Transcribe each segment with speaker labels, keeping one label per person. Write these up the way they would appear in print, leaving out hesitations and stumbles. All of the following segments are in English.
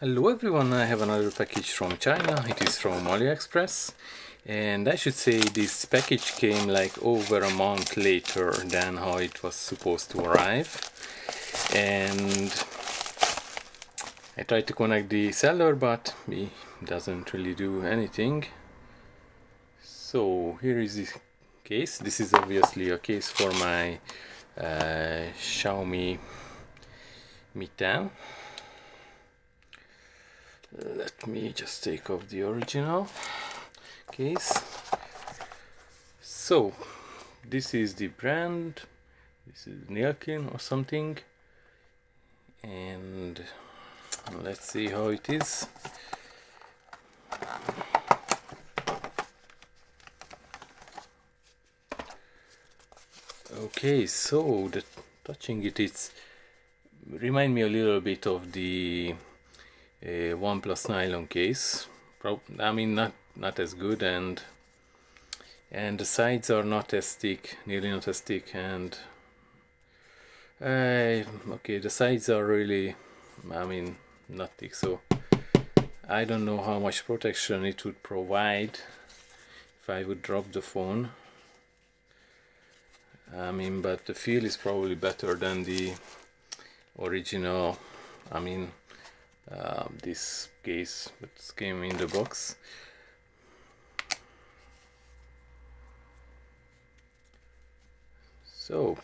Speaker 1: Hello everyone, I have another package from China. It is from AliExpress, and I should say this package came like over a month later than how it was supposed to arrive. And I tried to connect the seller, but it doesn't really do anything. So here is the case. This is obviously a case for my Xiaomi Mi 10. Let me just take off the original case. So this is the brand. This is NILLKIN or something, and let's see how it is. Okay, so the touching it's remind me a little bit of the OnePlus nylon case. I mean, not as good, and the sides are not as thick, nearly not as thick, and okay, the sides are really, I mean, not thick, so I don't know how much protection it would provide if I would drop the phone. I mean, but the feel is probably better than the original, I mean, this case that came in the box. So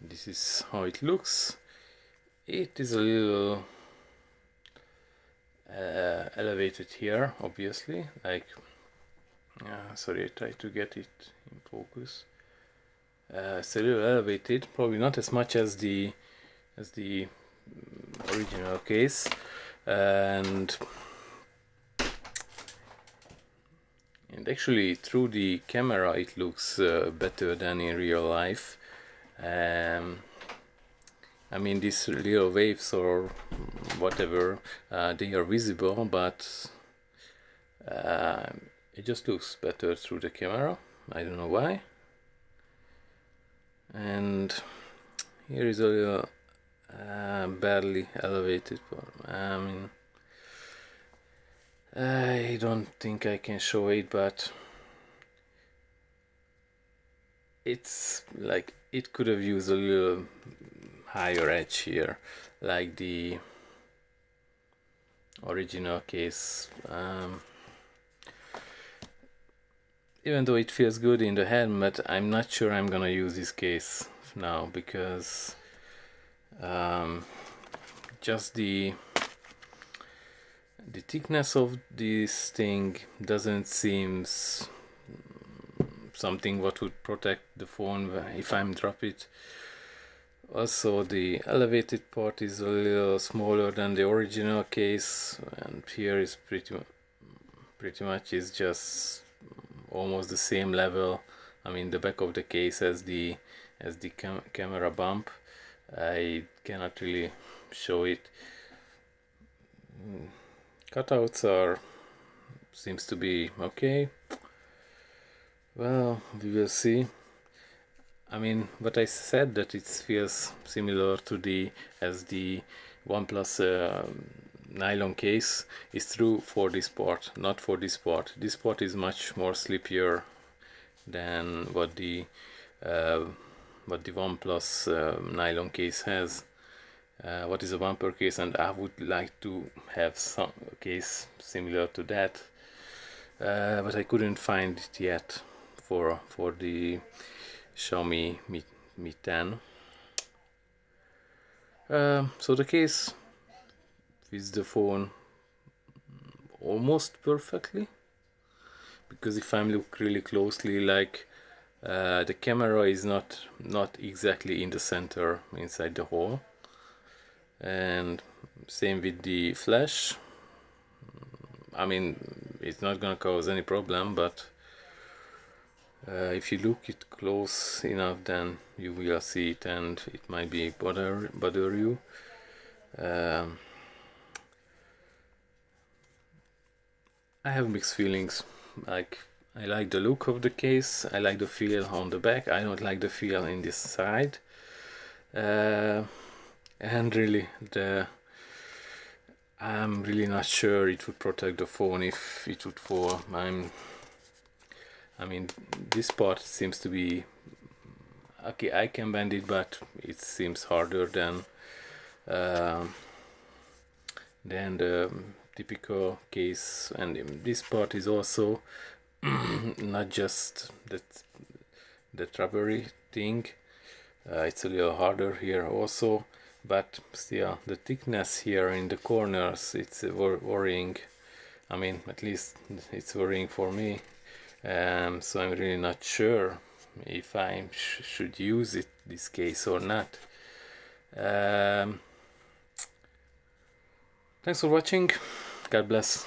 Speaker 1: this is how it looks. It is a little elevated here, obviously, like sorry, I tried to get it in focus. It's a little elevated, probably not as much as the original case, and actually through the camera it looks better than in real life. I mean, these little waves or whatever, they are visible, but it just looks better through the camera. I don't know why. And here is a little barely elevated part. I mean, I don't think I can show it, but it's like it could have used a little higher edge here, like the original case. Even though it feels good in the hand, but I'm not sure I'm gonna use this case now, because just the thickness of this thing doesn't seem something what would protect the phone if I'm drop it. Also, the elevated part is a little smaller than the original case, and here is pretty much is just almost the same level. I mean, the back of the case as the camera bump. I cannot really show it. Cutouts are seems to be okay. Well, we will see. I mean, what I said that it feels similar to the OnePlus nylon case is true for this part, not for this part. This part is much more slippier than what the OnePlus nylon case has. What is a bumper case, and I would like to have some case similar to that, but I couldn't find it yet for the Xiaomi Mi 10. So the case fits the phone almost perfectly, because if I look really closely, like the camera is not exactly in the center inside the hole, and same with the flash. I mean, it's not gonna cause any problem, but if you look it close enough, then you will see it, and it might be bother you. I have mixed feelings. Like, I like the look of the case, I like the feel on the back, I don't like the feel in this side. And really I'm really not sure it would protect the phone if it would fall. I mean, this part seems to be okay. I can bend it, but it seems harder um than the typical case. And this part is also not just that rubbery thing. It's a little harder here also, but still the thickness here in the corners, it's worrying. I mean, at least it's worrying for me. So I'm really not sure if I should use this case or not. Thanks for watching. God bless.